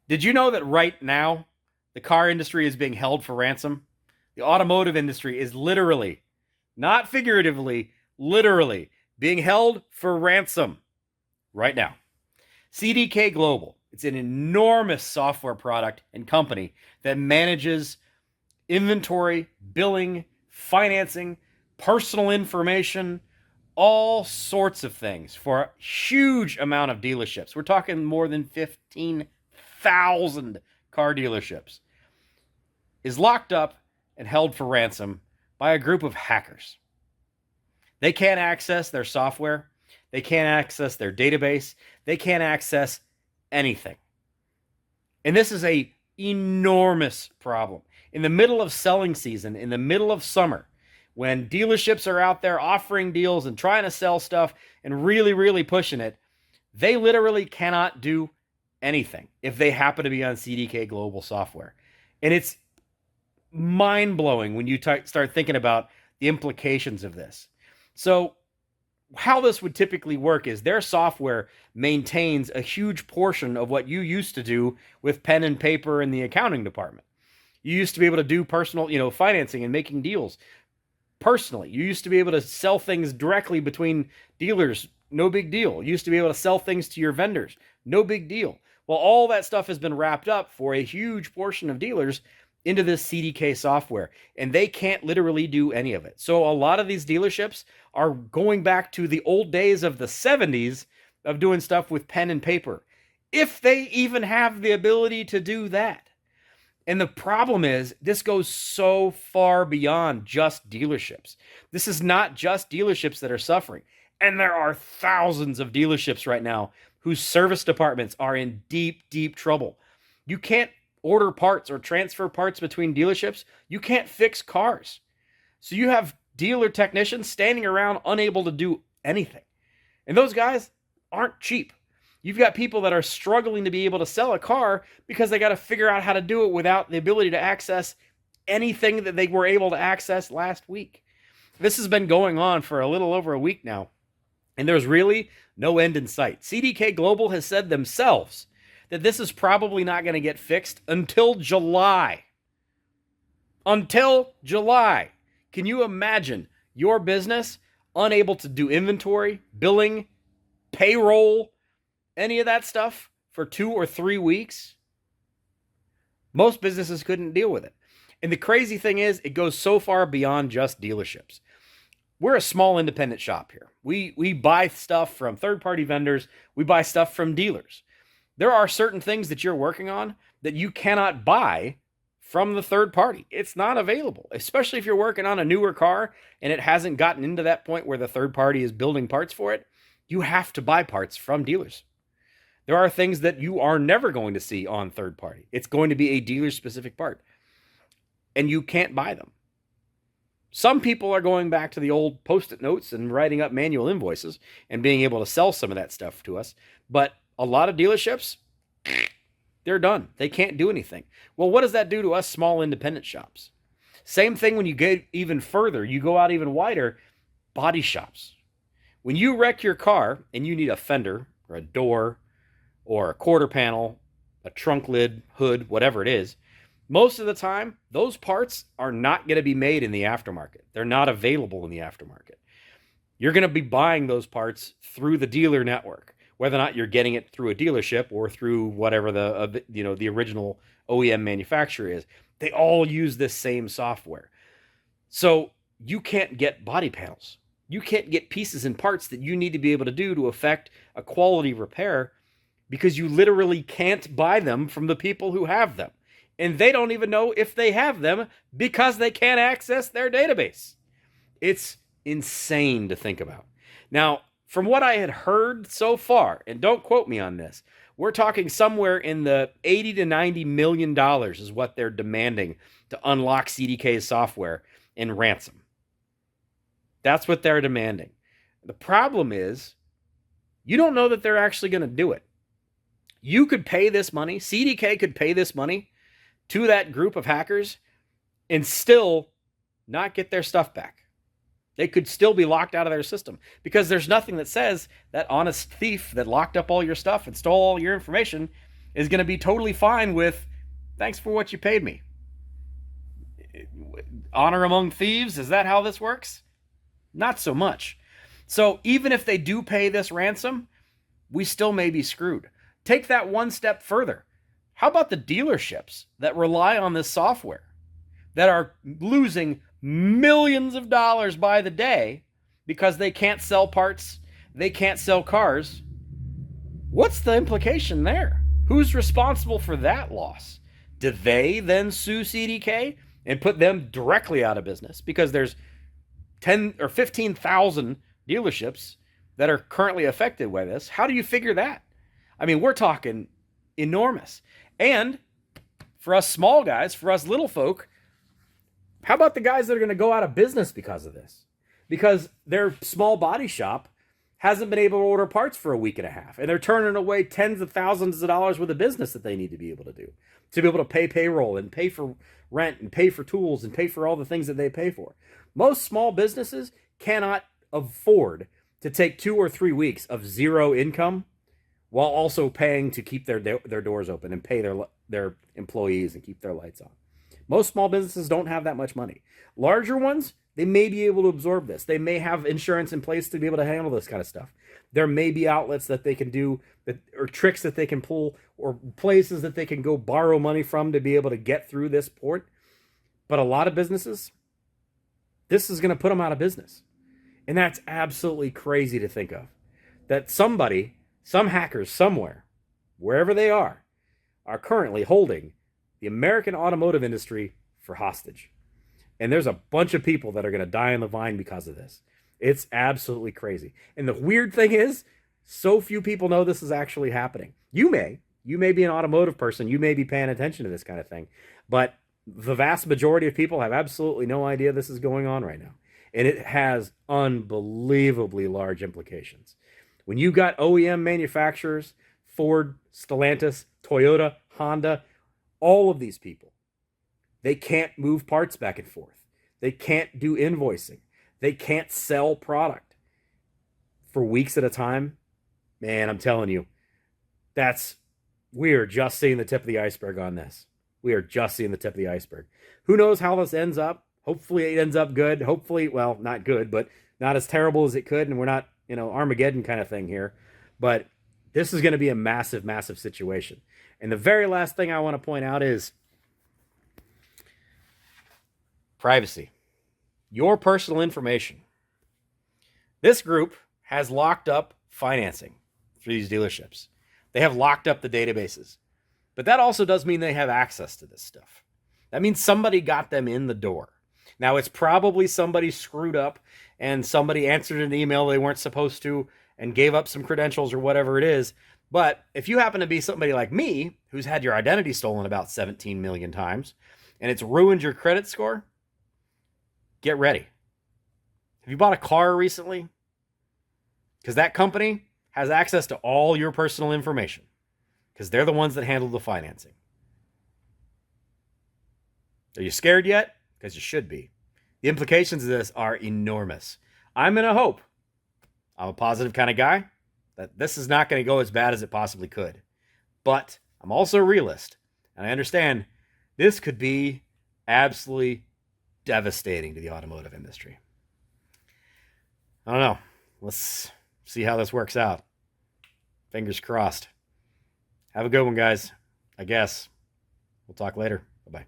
Did you know that right now the car industry is being held for ransom? The automotive industry is literally, not figuratively, literally being held for ransom right now. CDK Global, it's an enormous software product and company that manages inventory, billing, financing, personal information, all sorts of things for a huge amount of dealerships. We're talking more than 15,000 car dealerships, is locked up and held for ransom by a group of hackers. They can't access their software. They can't access their database. They can't access anything. And this is a enormous problem. In the middle of selling season, in the middle of summer, when dealerships are out there offering deals and trying to sell stuff and really, really pushing it, they literally cannot do anything if they happen to be on CDK Global software. And it's mind-blowing when you start thinking about the implications of this. So how this would typically work is their software maintains a huge portion of what you used to do with pen and paper in the accounting department. You used to be able to do personal, financing and making deals personally. You used to be able to sell things directly between dealers, no big deal. You used to be able to sell things to your vendors, no big deal. Well, all that stuff has been wrapped up for a huge portion of dealers into this CDK software, and they can't literally do any of it. So a lot of these dealerships are going back to the old days of the 70s of doing stuff with pen and paper, if they even have the ability to do that. And the problem is, this goes so far beyond just dealerships. This is not just dealerships that are suffering. And there are thousands of dealerships right now whose service departments are in deep, deep trouble. You can't order parts or transfer parts between dealerships. You can't fix cars. So you have dealer technicians standing around unable to do anything. And those guys aren't cheap. You've got people that are struggling to be able to sell a car because they got to figure out how to do it without the ability to access anything that they were able to access last week. This has been going on for a little over a week now, and there's really no end in sight. CDK Global has said themselves that this is probably not going to get fixed until July. Until July. Can you imagine your business unable to do inventory, billing, payroll, any of that stuff for 2 or 3 weeks? Most businesses couldn't deal with it. And the crazy thing is, it goes so far beyond just dealerships. We're a small independent shop here. We buy stuff from third-party vendors. We buy stuff from dealers. There are certain things that you're working on that you cannot buy from the third party. It's not available, especially if you're working on a newer car and it hasn't gotten into that point where the third party is building parts for it. You have to buy parts from dealers. There are things that you are never going to see on third party. It's going to be a dealer-specific part, and you can't buy them. Some people are going back to the old Post-it notes and writing up manual invoices and being able to sell some of that stuff to us, but a lot of dealerships, they're done. They can't do anything. Well, what does that do to us small independent shops? Same thing when you get even further, you go out even wider, body shops. When you wreck your car and you need a fender or a door or a quarter panel, a trunk lid, hood, whatever it is, most of the time, those parts are not going to be made in the aftermarket. They're not available in the aftermarket. You're going to be buying those parts through the dealer network, whether or not you're getting it through a dealership or through whatever the original OEM manufacturer is. They all use this same software. So you can't get body panels. You can't get pieces and parts that you need to be able to do to effect a quality repair because you literally can't buy them from the people who have them. And they don't even know if they have them because they can't access their database. It's insane to think about. Now, from what I had heard so far, and don't quote me on this, we're talking somewhere in the $80 to $90 million is what they're demanding to unlock CDK's software in ransom. That's what they're demanding. The problem is, you don't know that they're actually going to do it. You could pay this money, CDK could pay this money to that group of hackers and still not get their stuff back. They could still be locked out of their system because there's nothing that says that honest thief that locked up all your stuff and stole all your information is going to be totally fine with, thanks for what you paid me. Honor among thieves, is that how this works? Not so much. So even if they do pay this ransom, we still may be screwed. Take that one step further. How about the dealerships that rely on this software, that are losing millions of dollars by the day because they can't sell parts, they can't sell cars? What's the implication there? Who's responsible for that loss? Do they then sue CDK and put them directly out of business because there's 10 or 15,000 dealerships that are currently affected by this? How do you figure that? I mean, we're talking enormous. And for us small guys, for us little folk, how about the guys that are going to go out of business because of this? Because their small body shop hasn't been able to order parts for a week and a half, and they're turning away tens of thousands of dollars worth of business that they need to be able to do, to be able to pay payroll and pay for rent and pay for tools and pay for all the things that they pay for. Most small businesses cannot afford to take 2 or 3 weeks of zero income while also paying to keep their doors open and pay their employees and keep their lights on. Most small businesses don't have that much money. Larger ones, they may be able to absorb this. They may have insurance in place to be able to handle this kind of stuff. There may be outlets that they can do, or tricks that they can pull, or places that they can go borrow money from to be able to get through this port. But a lot of businesses, this is going to put them out of business. And that's absolutely crazy to think of. That somebody, some hackers somewhere, wherever they are currently holding the American automotive industry for hostage. And there's a bunch of people that are going to die on the vine because of this. It's absolutely crazy. And the weird thing is, so few people know this is actually happening. You may be an automotive person. You may be paying attention to this kind of thing. But the vast majority of people have absolutely no idea this is going on right now. And it has unbelievably large implications. When you got OEM manufacturers, Ford, Stellantis, Toyota, Honda, all of these people, they can't move parts back and forth. They can't do invoicing. They can't sell product for weeks at a time. Man, I'm telling you, we are just seeing the tip of the iceberg on this. We are just seeing the tip of the iceberg. Who knows how this ends up? Hopefully it ends up good. Hopefully, well, not good, but not as terrible as it could. And we're not, Armageddon kind of thing here. But this is going to be a massive, massive situation. And the very last thing I want to point out is privacy. Your personal information. This group has locked up financing for these dealerships. They have locked up the databases. But that also does mean they have access to this stuff. That means somebody got them in the door. Now, it's probably somebody screwed up and somebody answered an email they weren't supposed to and gave up some credentials or whatever it is. But if you happen to be somebody like me, who's had your identity stolen about 17 million times, and it's ruined your credit score, get ready. Have you bought a car recently? Because that company has access to all your personal information, because they're the ones that handle the financing. Are you scared yet? Because you should be. The implications of this are enormous. I'm going to hope, I'm a positive kind of guy, that this is not going to go as bad as it possibly could. But I'm also a realist, and I understand this could be absolutely devastating to the automotive industry. I don't know. Let's see how this works out. Fingers crossed. Have a good one, guys. I guess. We'll talk later. Bye-bye.